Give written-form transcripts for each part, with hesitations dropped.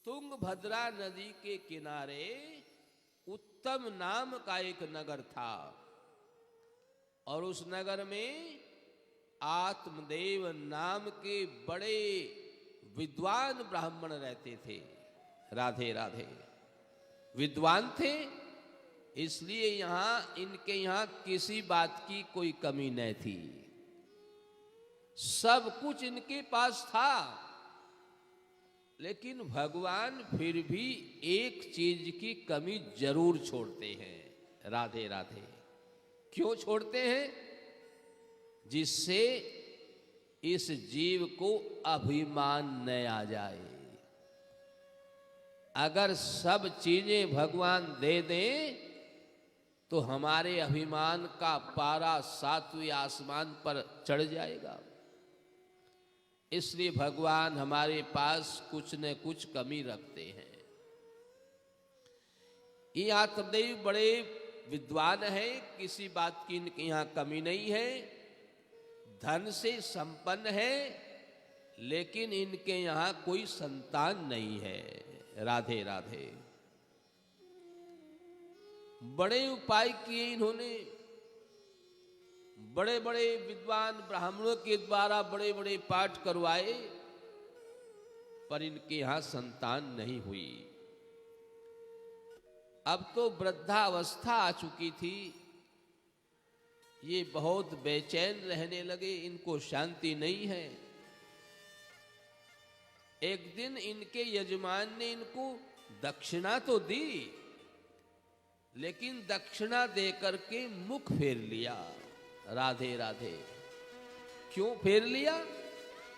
तुंगभद्रा नदी के किनारे उत्तम नाम का एक नगर था और उस नगर में आत्मदेव नाम के बड़े विद्वान ब्राह्मण रहते थे। राधे राधे। विद्वान थे, इसलिए इनके यहाँ किसी बात की कोई कमी नहीं थी। सब कुछ इनके पास था, लेकिन भगवान फिर भी एक चीज की कमी जरूर छोड़ते हैं। राधे राधे। क्यों छोड़ते हैं? जिससे इस जीव को अभिमान न आ जाए। अगर सब चीजें भगवान दे दें तो हमारे अभिमान का पारा 7वें आसमान पर चढ़ जाएगा। इसलिए भगवान हमारे पास कुछ न कुछ कमी रखते हैं। ये आत्मदेव बड़े विद्वान है, किसी बात की इनके यहाँ कमी नहीं है, धन से संपन्न है, लेकिन इनके यहाँ कोई संतान नहीं है। राधे राधे। बड़े उपाय किए इन्होंने, बड़े बड़े विद्वान ब्राह्मणों के द्वारा बड़े बड़े पाठ करवाए, पर इनके यहां संतान नहीं हुई। अब तो वृद्धावस्था आ चुकी थी, ये बहुत बेचैन रहने लगे, इनको शांति नहीं है। एक दिन इनके यजमान ने इनको दक्षिणा तो दी, लेकिन दक्षिणा देकर के मुख फेर लिया। राधे राधे। क्यों फेर लिया?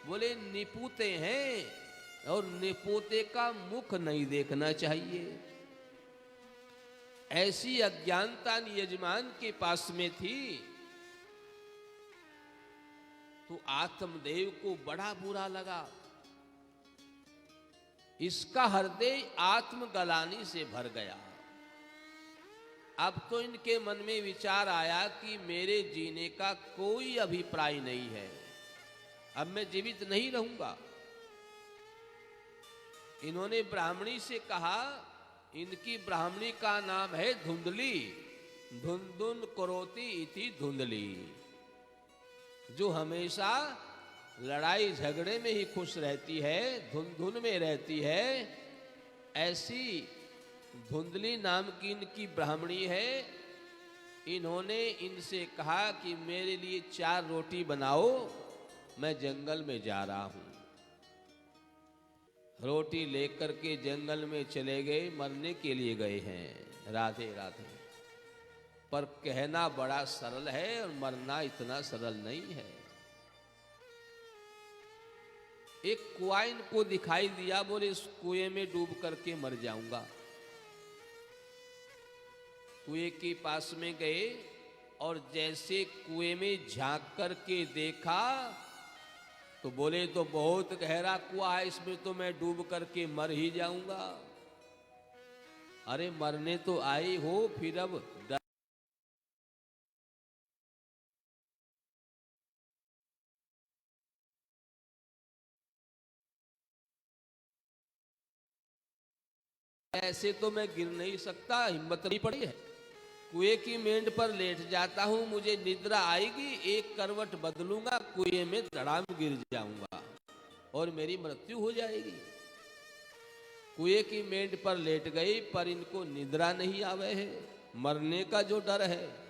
बोले निपुते हैं और निपोते का मुख नहीं देखना चाहिए। ऐसी अज्ञानता यजमान के पास में थी। तो आत्मदेव को बड़ा बुरा लगा। इसका हृदय आत्मगलानी से भर गया। अब तो इनके मन में विचार आया कि मेरे जीने का कोई अभिप्राय नहीं है, अब मैं जीवित नहीं रहूंगा। इन्होंने ब्राह्मणी से कहा, इनकी ब्राह्मणी का नाम है धुंधली, धुंधुन करोति इति धुंधली, जो हमेशा लड़ाई झगड़े में ही खुश रहती है, धुन धुन में रहती है। ऐसी धुंधली नाम की इनकी ब्राह्मणी है। इन्होंने इनसे कहा कि मेरे लिए 4 रोटी बनाओ, मैं जंगल में जा रहा हूं। रोटी लेकर के जंगल में चले गए, मरने के लिए गए हैं। राधे राधे। पर कहना बड़ा सरल है और मरना इतना सरल नहीं है। एक कुआं इनको दिखाई दिया, बोले इस कुएं में डूब करके मर जाऊंगा। कुएं के पास में गए और जैसे कुएं में झांक करके देखा तो बोले तो बहुत गहरा कुआं है, इसमें तो मैं डूब करके मर ही जाऊंगा। अरे मरने तो आई हो, फिर अब ऐसे तो मैं गिर नहीं सकता, हिम्मत नहीं पड़ी है। कुएं की मेंढ पर लेट जाता हूं, मुझे निद्रा आएगी, एक करवट बदलूंगा, कुएं में धड़ाम गिर जाऊंगा और मेरी मृत्यु हो जाएगी। कुएं की मेंढ पर लेट गई, पर इनको निद्रा नहीं आवे है, मरने का जो डर है।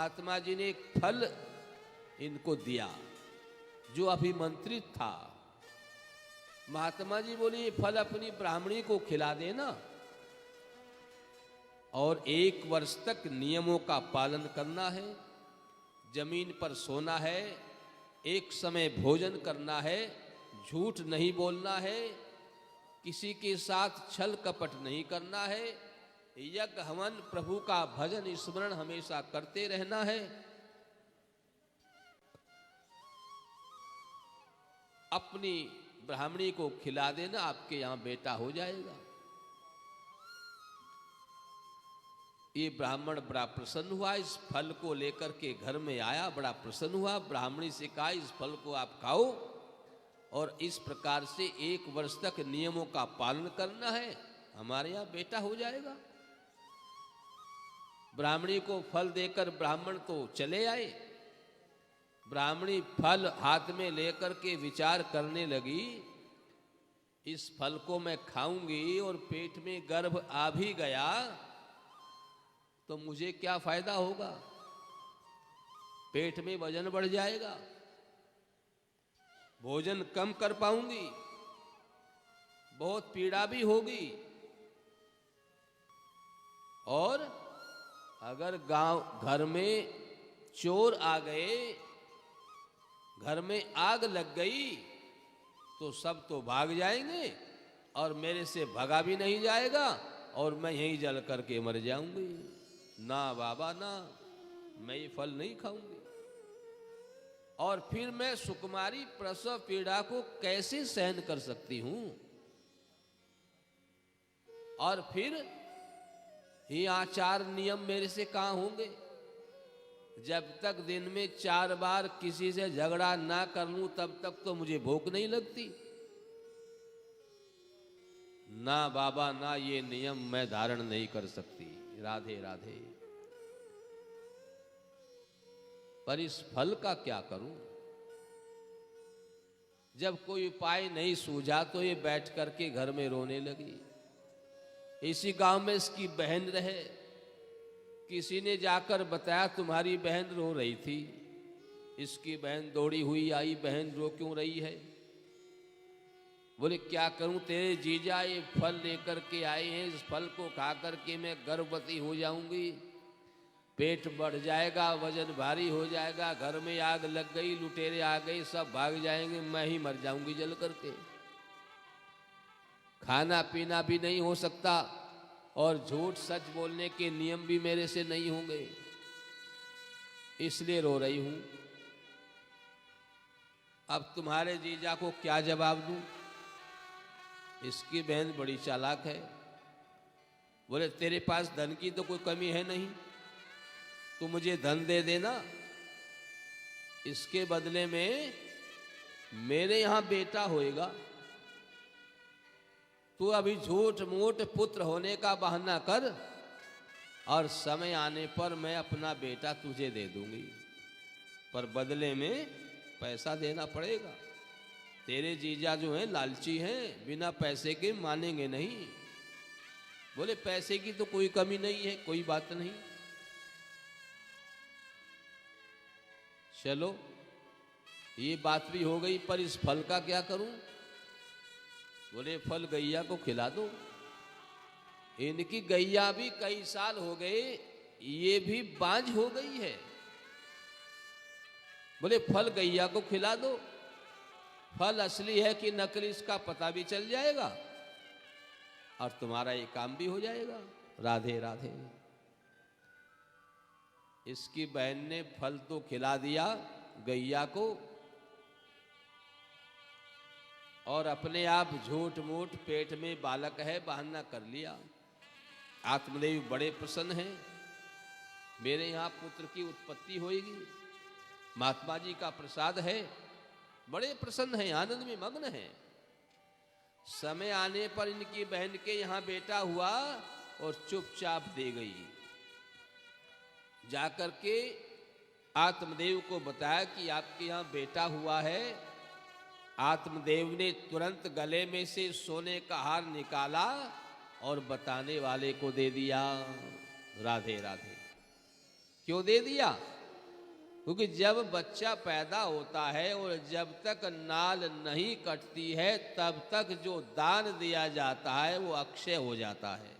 महात्मा जी ने एक फल इनको दिया जो अभिमंत्रित था। महात्मा जी बोले ये फल अपनी ब्राह्मणी को खिला देना और 1 वर्ष तक नियमों का पालन करना है, जमीन पर सोना है, एक समय भोजन करना है, झूठ नहीं बोलना है, किसी के साथ छल कपट नहीं करना है, यज्ञ हवन प्रभु का भजन स्मरण हमेशा करते रहना है, अपनी ब्राह्मणी को खिला देना, आपके यहां बेटा हो जाएगा। ये ब्राह्मण बड़ा प्रसन्न हुआ, इस फल को लेकर के घर में आया, बड़ा प्रसन्न हुआ। ब्राह्मणी से कहा इस फल को आप खाओ और इस प्रकार से 1 वर्ष तक नियमों का पालन करना है, हमारे यहां बेटा हो जाएगा। ब्राह्मणी को फल देकर ब्राह्मण तो चले आए। ब्राह्मणी फल हाथ में लेकर के विचार करने लगी, इस फल को मैं खाऊंगी और पेट में गर्भ आ भी गया तो मुझे क्या फायदा होगा, पेट में वजन बढ़ जाएगा, भोजन कम कर पाऊंगी, बहुत पीड़ा भी होगी, और अगर घर में चोर आ गए, घर में आग लग गई तो सब तो भाग जाएंगे और मेरे से भगा भी नहीं जाएगा और मैं यहीं जल करके मर जाऊंगी। ना बाबा ना, मैं ये फल नहीं खाऊंगी। और फिर मैं सुकुमारी प्रसव पीड़ा को कैसे सहन कर सकती हूं, और फिर ये आचार नियम मेरे से कहां होंगे। जब तक दिन में 4 बार किसी से झगड़ा ना कर लूं तब तक तो मुझे भूख नहीं लगती। ना बाबा ना, ये नियम मैं धारण नहीं कर सकती। राधे राधे। पर इस फल का क्या करूं। जब कोई उपाय नहीं सूझा तो ये बैठ करके घर में रोने लगी। इसी गांव में इसकी बहन रहे, किसी ने जाकर बताया तुम्हारी बहन रो रही थी। इसकी बहन दौड़ी हुई आई, बहन रो क्यों रही है। बोले क्या करूं, तेरे जीजा ये फल लेकर के आए हैं, इस फल को खा करके मैं गर्भवती हो जाऊंगी, पेट बढ़ जाएगा, वजन भारी हो जाएगा, घर में आग लग गई, लुटेरे आ गई, सब भाग जाएंगे, मैं ही मर जाऊंगी जल करके। खाना पीना भी नहीं हो सकता और झूठ सच बोलने के नियम भी मेरे से नहीं होंगे, इसलिए रो रही हूं। अब तुम्हारे जीजा को क्या जवाब दूं। इसकी बहन बड़ी चालाक है। बोले तेरे पास धन की तो कोई कमी है नहीं, तू मुझे धन दे देना, इसके बदले में मेरे यहां बेटा होएगा। तू अभी झूठ मूठ पुत्र होने का बहाना कर और समय आने पर मैं अपना बेटा तुझे दे दूंगी, पर बदले में पैसा देना पड़ेगा। तेरे जीजा जो हैं लालची हैं, बिना पैसे के मानेंगे नहीं। बोले पैसे की तो कोई कमी नहीं है, कोई बात नहीं, चलो ये बात भी हो गई, पर इस फल का क्या करूं। बोले फल गैया को खिला दो। इनकी गैया भी कई साल हो गए, ये भी बांझ हो गई है। बोले फल गैया को खिला दो, फल असली है कि नकली इसका पता भी चल जाएगा और तुम्हारा ये काम भी हो जाएगा। राधे राधे। इसकी बहन ने फल तो खिला दिया गैया को और अपने आप झूठ मूठ पेट में बालक है बहाना कर लिया। आत्मदेव बड़े प्रसन्न हैं, मेरे यहाँ पुत्र की उत्पत्ति होगी, महात्मा जी का प्रसाद है, बड़े प्रसन्न हैं, आनंद में मग्न हैं। समय आने पर इनकी बहन के यहाँ बेटा हुआ और चुपचाप दे गई। जाकर के आत्मदेव को बताया कि आपके यहाँ बेटा हुआ है। आत्मदेव ने तुरंत गले में से सोने का हार निकाला और बताने वाले को दे दिया। राधे राधे। क्यों दे दिया? क्योंकि जब बच्चा पैदा होता है और जब तक नाल नहीं कटती है तब तक जो दान दिया जाता है वो अक्षय हो जाता है,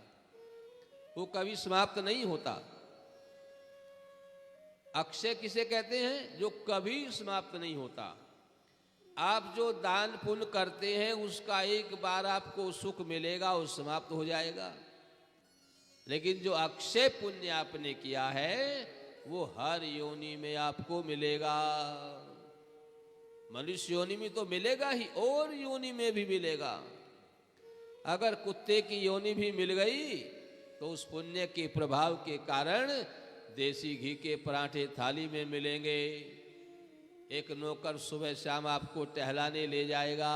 वो कभी समाप्त नहीं होता। अक्षय किसे कहते हैं? जो कभी समाप्त नहीं होता। आप जो दान पुण्य करते हैं उसका एक बार आपको सुख मिलेगा और समाप्त हो जाएगा, लेकिन जो अक्षय पुण्य आपने किया है वो हर योनि में आपको मिलेगा। मनुष्य योनि में तो मिलेगा ही, और योनि में भी मिलेगा। अगर कुत्ते की योनि भी मिल गई तो उस पुण्य के प्रभाव के कारण देसी घी के पराठे थाली में मिलेंगे। एक नौकर सुबह शाम आपको टहलाने ले जाएगा,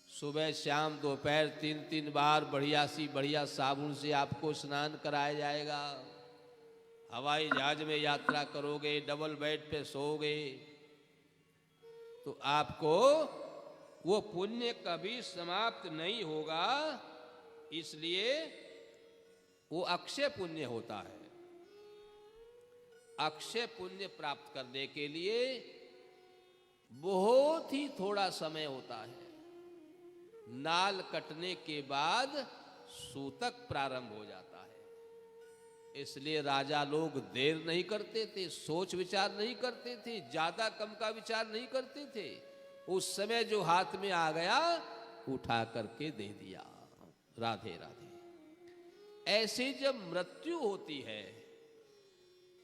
सुबह शाम दोपहर 3-3 बार बढ़िया साबुन से आपको स्नान कराया जाएगा। हवाई जहाज में यात्रा करोगे, डबल बेड पे सोओगे, तो आपको वो पुण्य कभी समाप्त नहीं होगा, इसलिए वो अक्षय पुण्य होता है। अक्षय पुण्य प्राप्त करने के लिए बहुत ही थोड़ा समय होता है। नाल कटने के बाद सूतक प्रारंभ हो जाता है। इसलिए राजा लोग देर नहीं करते थे, सोच विचार नहीं करते थे, ज्यादा कम का विचार नहीं करते थे। उस समय जो हाथ में आ गया उठा करके दे दिया। राधे राधे। ऐसे जब मृत्यु होती है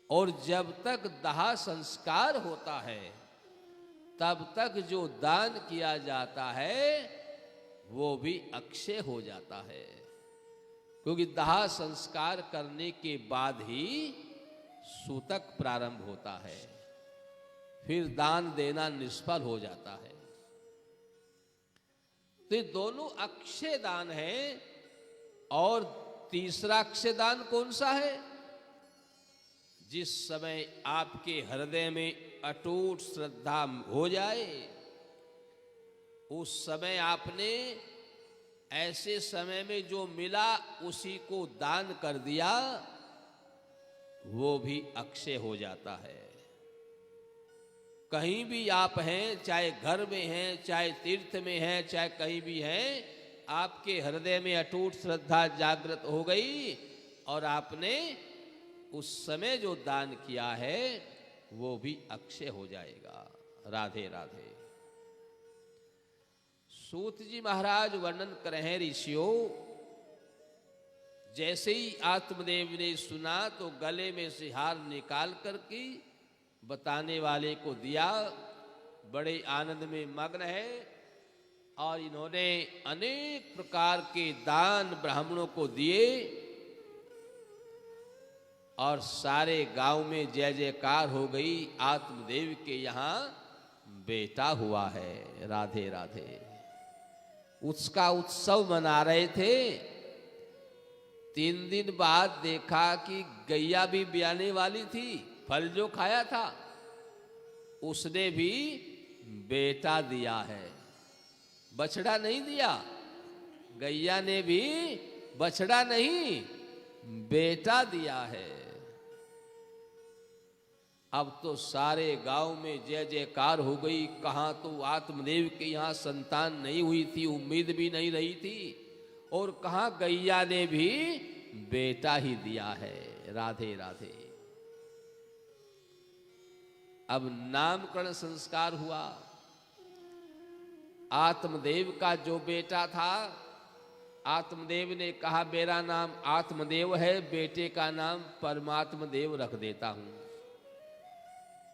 और जब तक दाह संस्कार होता है तब तक जो दान किया जाता है वो भी अक्षय हो जाता है, क्योंकि दाह संस्कार करने के बाद ही सूतक प्रारंभ होता है, फिर दान देना निष्फल हो जाता है। तो ये दोनों अक्षय दान है। और तीसरा अक्षय दान कौन सा है? जिस समय आपके हृदय में अटूट श्रद्धा हो जाए, उस समय आपने ऐसे समय में जो मिला उसी को दान कर दिया, वो भी अक्षय हो जाता है। कहीं भी आप हैं, चाहे घर में हैं, चाहे तीर्थ में हैं, चाहे कहीं भी हैं, आपके हृदय में अटूट श्रद्धा जागृत हो गई और आपने उस समय जो दान किया है वो भी अक्षय हो जाएगा। राधे राधे। सूत जी महाराज वर्णन कर रहे हैं, ऋषियों, जैसे ही आत्मदेव ने सुना तो गले में से हार निकाल करके बताने वाले को दिया। बड़े आनंद में मग्न है और इन्होंने अनेक प्रकार के दान ब्राह्मणों को दिए और सारे गांव में जय जयकार हो गई। आत्मदेव के यहाँ बेटा हुआ है। राधे राधे। उसका उत्सव मना रहे थे। 3 दिन बाद देखा कि गैया भी ब्याने वाली थी। फल जो खाया था उसने भी बेटा दिया है, बछड़ा नहीं दिया। गैया ने भी बछड़ा नहीं, बेटा दिया है। अब तो सारे गांव में जय जयकार हो गई। कहाँ तो आत्मदेव के यहाँ संतान नहीं हुई थी, उम्मीद भी नहीं रही थी, और कहाँ गैया ने भी बेटा ही दिया है। राधे राधे। अब नामकरण संस्कार हुआ। आत्मदेव का जो बेटा था, आत्मदेव ने कहा मेरा नाम आत्मदेव है, बेटे का नाम परमात्मा देव रख देता हूं।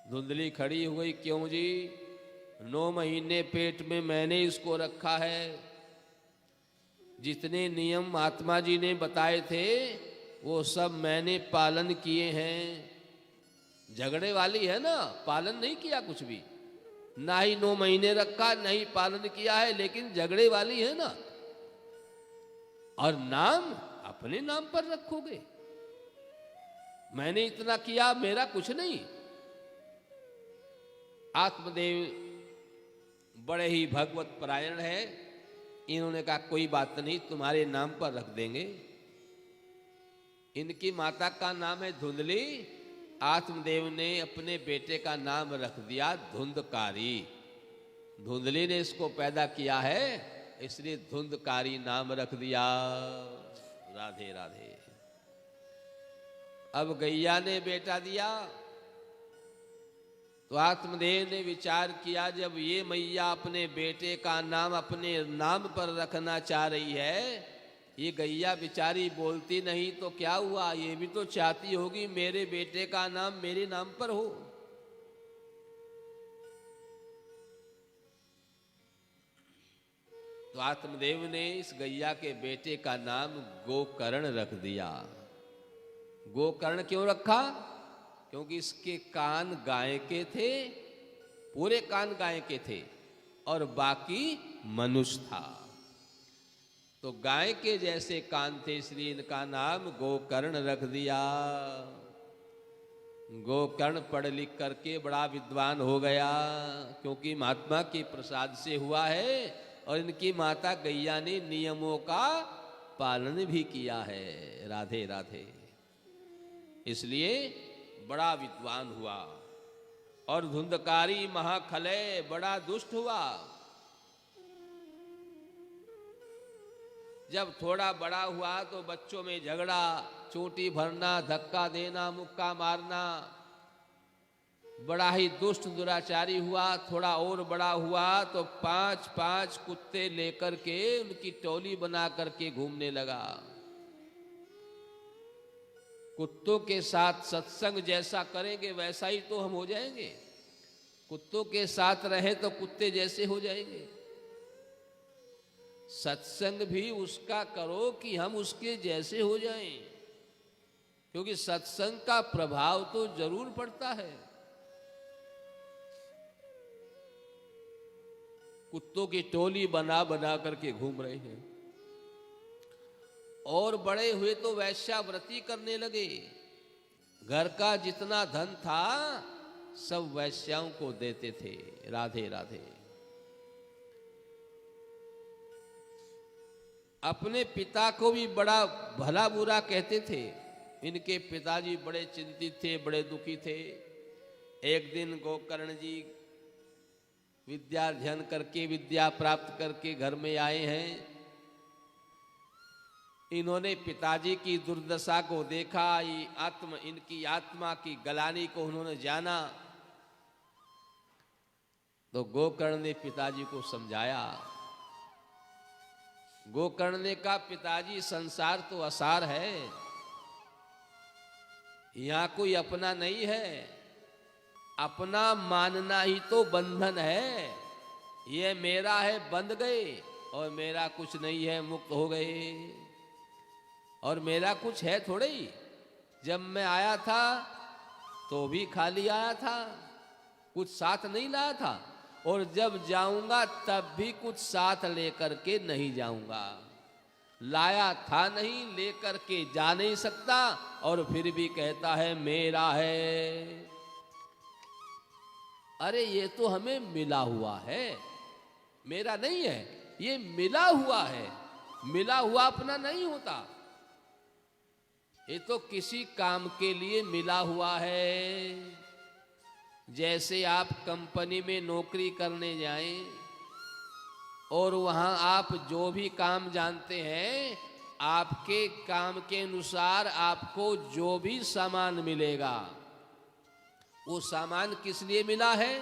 धुंधली खड़ी हो गई, क्यों जी? 9 महीने पेट में मैंने इसको रखा है। जितने नियम महात्मा जी ने बताए थे वो सब मैंने पालन किए हैं। झगड़े वाली है ना, पालन नहीं किया कुछ भी, ना ही 9 महीने रखा, नहीं पालन किया है, लेकिन झगड़े वाली है ना। और नाम अपने नाम पर रखोगे, मैंने इतना किया, मेरा कुछ नहीं। आत्मदेव बड़े ही भगवत परायण है। इन्होंने कहा कोई बात नहीं, तुम्हारे नाम पर रख देंगे। इनकी माता का नाम है धुंधली। आत्मदेव ने अपने बेटे का नाम रख दिया धुंधकारी। धुंधली ने इसको पैदा किया है, इसलिए धुंधकारी नाम रख दिया। राधे राधे। अब गैया ने बेटा दिया तो आत्मदेव ने विचार किया, जब ये मैया अपने बेटे का नाम अपने नाम पर रखना चाह रही है, ये गैया बेचारी बोलती नहीं तो क्या हुआ, ये भी तो चाहती होगी मेरे बेटे का नाम मेरे नाम पर हो। तो आत्मदेव ने इस गैया के बेटे का नाम गोकर्ण रख दिया। गोकर्ण क्यों रखा? क्योंकि इसके कान गाय के थे, पूरे कान गाय के थे और बाकी मनुष्य था। तो गाय के जैसे कान थे, इसलिए इनका नाम गोकर्ण रख दिया। गोकर्ण पढ़ लिख करके बड़ा विद्वान हो गया, क्योंकि महात्मा के प्रसाद से हुआ है और इनकी माता गैया ने नियमों का पालन भी किया है। राधे राधे। इसलिए बड़ा विद्वान हुआ। और धुंधकारी महाखलय बड़ा दुष्ट हुआ। जब थोड़ा बड़ा हुआ तो बच्चों में झगड़ा, चोटी भरना, धक्का देना, मुक्का मारना, बड़ा ही दुष्ट दुराचारी हुआ। थोड़ा और बड़ा हुआ तो 5-5 कुत्ते लेकर के उनकी टोली बना करके घूमने लगा। कुत्तों के साथ सत्संग जैसा करेंगे वैसा ही तो हम हो जाएंगे। कुत्तों के साथ रहे तो कुत्ते जैसे हो जाएंगे। सत्संग भी उसका करो कि हम उसके जैसे हो जाएं, क्योंकि सत्संग का प्रभाव तो जरूर पड़ता है। कुत्तों की टोली बना बना करके घूम रहे हैं। और बड़े हुए तो वैश्यावृत्ति करने लगे। घर का जितना धन था सब वैश्याओं को देते थे। राधे राधे। अपने पिता को भी बड़ा भला बुरा कहते थे। इनके पिताजी बड़े चिंतित थे, बड़े दुखी थे। एक दिन गोकर्ण जी विद्या अध्ययन करके, विद्या प्राप्त करके घर में आए हैं। इन्होंने पिताजी की दुर्दशा को देखा, इनकी आत्मा की गलानी को उन्होंने जाना। तो गोकर्ण ने पिताजी को समझाया। गोकर्ण ने कहा, पिताजी संसार तो असार है, यहां कोई अपना नहीं है। अपना मानना ही तो बंधन है। ये मेरा है, बंध गए, और मेरा कुछ नहीं है, मुक्त हो गए। और मेरा कुछ है थोड़े ही। जब मैं आया था तो भी खाली आया था, कुछ साथ नहीं लाया था, और जब जाऊंगा तब भी कुछ साथ लेकर के नहीं जाऊंगा। लाया था नहीं, लेकर के जा नहीं सकता, और फिर भी कहता है मेरा है। अरे ये तो हमें मिला हुआ है, मेरा नहीं है, ये मिला हुआ है। मिला हुआ अपना नहीं होता। ये तो किसी काम के लिए मिला हुआ है। जैसे आप कंपनी में नौकरी करने जाएं और वहां आप जो भी काम जानते हैं, आपके काम के अनुसार आपको जो भी सामान मिलेगा, वो सामान किस लिए मिला है?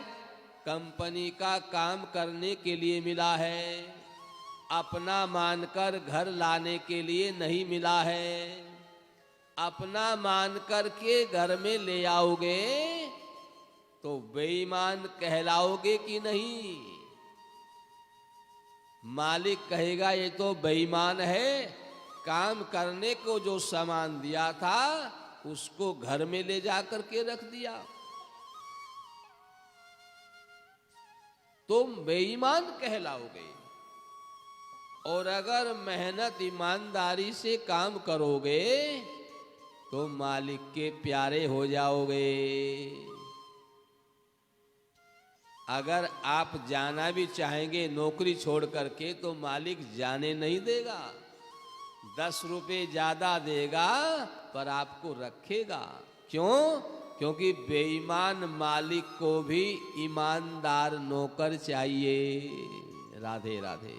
कंपनी का काम करने के लिए मिला है। अपना मानकर घर लाने के लिए नहीं मिला है। अपना मान करके घर में ले आओगे तो बेईमान कहलाओगे कि नहीं? मालिक कहेगा ये तो बेईमान है, काम करने को जो सामान दिया था उसको घर में ले जाकर के रख दिया। तुम बेईमान कहलाओगे। और अगर मेहनत ईमानदारी से काम करोगे तो मालिक के प्यारे हो जाओगे। अगर आप जाना भी चाहेंगे नौकरी छोड़ करके तो मालिक जाने नहीं देगा। 10 रुपए ज्यादा देगा पर आपको रखेगा। क्यों? क्योंकि बेईमान मालिक को भी ईमानदार नौकर चाहिए। राधे राधे।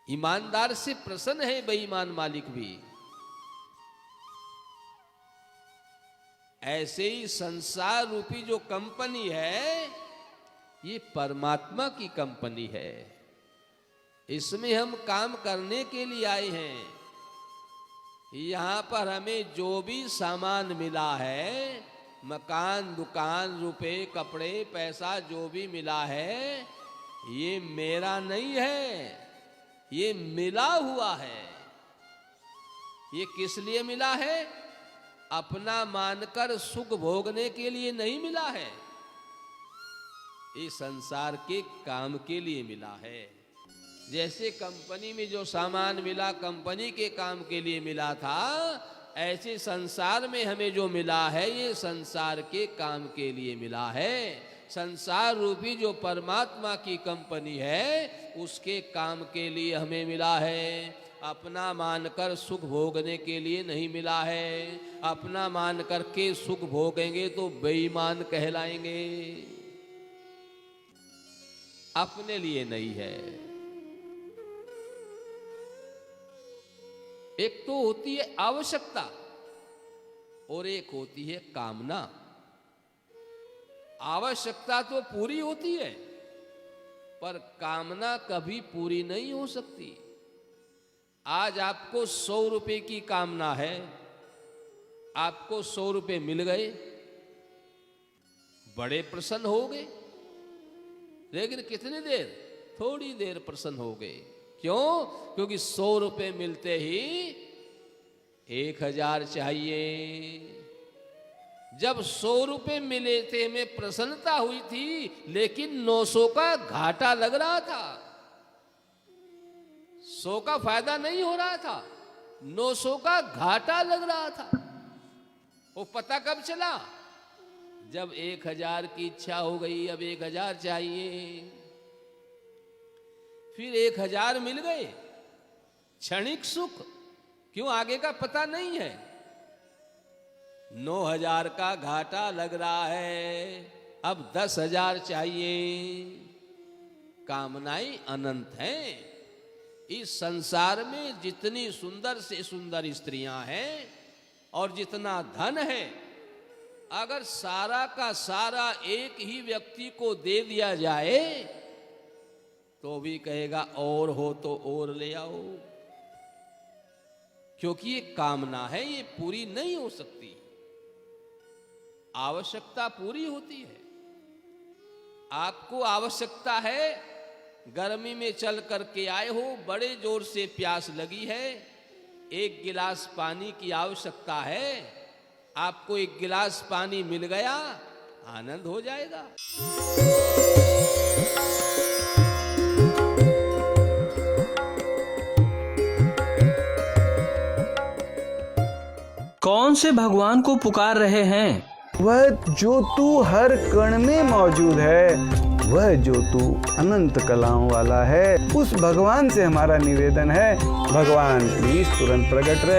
ईमानदार से प्रसन्न है बेईमान मालिक भी। ऐसे ही संसार रूपी जो कंपनी है ये परमात्मा की कंपनी है। इसमें हम काम करने के लिए आए हैं। यहां पर हमें जो भी सामान मिला है, मकान, दुकान, रुपए, कपड़े, पैसा जो भी मिला है, ये मेरा नहीं है, ये मिला हुआ है। ये किस लिए मिला है? अपना मानकर सुख भोगने के लिए नहीं मिला है, ये संसार के काम के लिए मिला है। जैसे कंपनी में जो सामान मिला कंपनी के काम के लिए मिला था, ऐसे संसार में हमें जो मिला है ये संसार के काम के लिए मिला है। संसार रूपी जो परमात्मा की कंपनी है उसके काम के लिए हमें मिला है। अपना मानकर सुख भोगने के लिए नहीं मिला है। अपना मान करके सुख भोगेंगे तो बेईमान कहलाएंगे। अपने लिए नहीं है। एक तो होती है आवश्यकता और एक होती है कामना। आवश्यकता तो पूरी होती है पर कामना कभी पूरी नहीं हो सकती। आज आपको 100 रुपए की कामना है, आपको 100 रुपए मिल गए, बड़े प्रसन्न हो गए। लेकिन कितनी देर? थोड़ी देर प्रसन्न हो गए। क्यों? क्योंकि 100 रुपए मिलते ही 1000 चाहिए। जब 100 रुपए मिले थे हमें प्रसन्नता हुई थी, लेकिन 900 का घाटा लग रहा था। 100 का फायदा नहीं हो रहा था, 900 का घाटा लग रहा था। वो पता कब चला? जब 1000 की इच्छा हो गई, अब 1000 चाहिए। फिर 1000 मिल गए, क्षणिक सुख। क्यों? आगे का पता नहीं है। 9000 का घाटा लग रहा है, अब 10,000 चाहिए। कामनाएं अनंत हैं। इस संसार में जितनी सुंदर से सुंदर स्त्रियां हैं और जितना धन है, अगर सारा का सारा एक ही व्यक्ति को दे दिया जाए तो भी कहेगा और हो तो और ले आओ। क्योंकि ये कामना है, ये पूरी नहीं हो सकती। आवश्यकता पूरी होती है। आपको आवश्यकता है, गर्मी में चल करके आए हो, बड़े जोर से प्यास लगी है, 1 गिलास पानी की आवश्यकता है। आपको 1 गिलास पानी मिल गया, आनंद हो जाएगा। कौन से भगवान को पुकार रहे हैं? वह जो तू हर कण में मौजूद है, वह जो तू अनंत कलाओं वाला है, उस भगवान से हमारा निवेदन है, भगवान प्लीज तुरंत प्रकट रहे।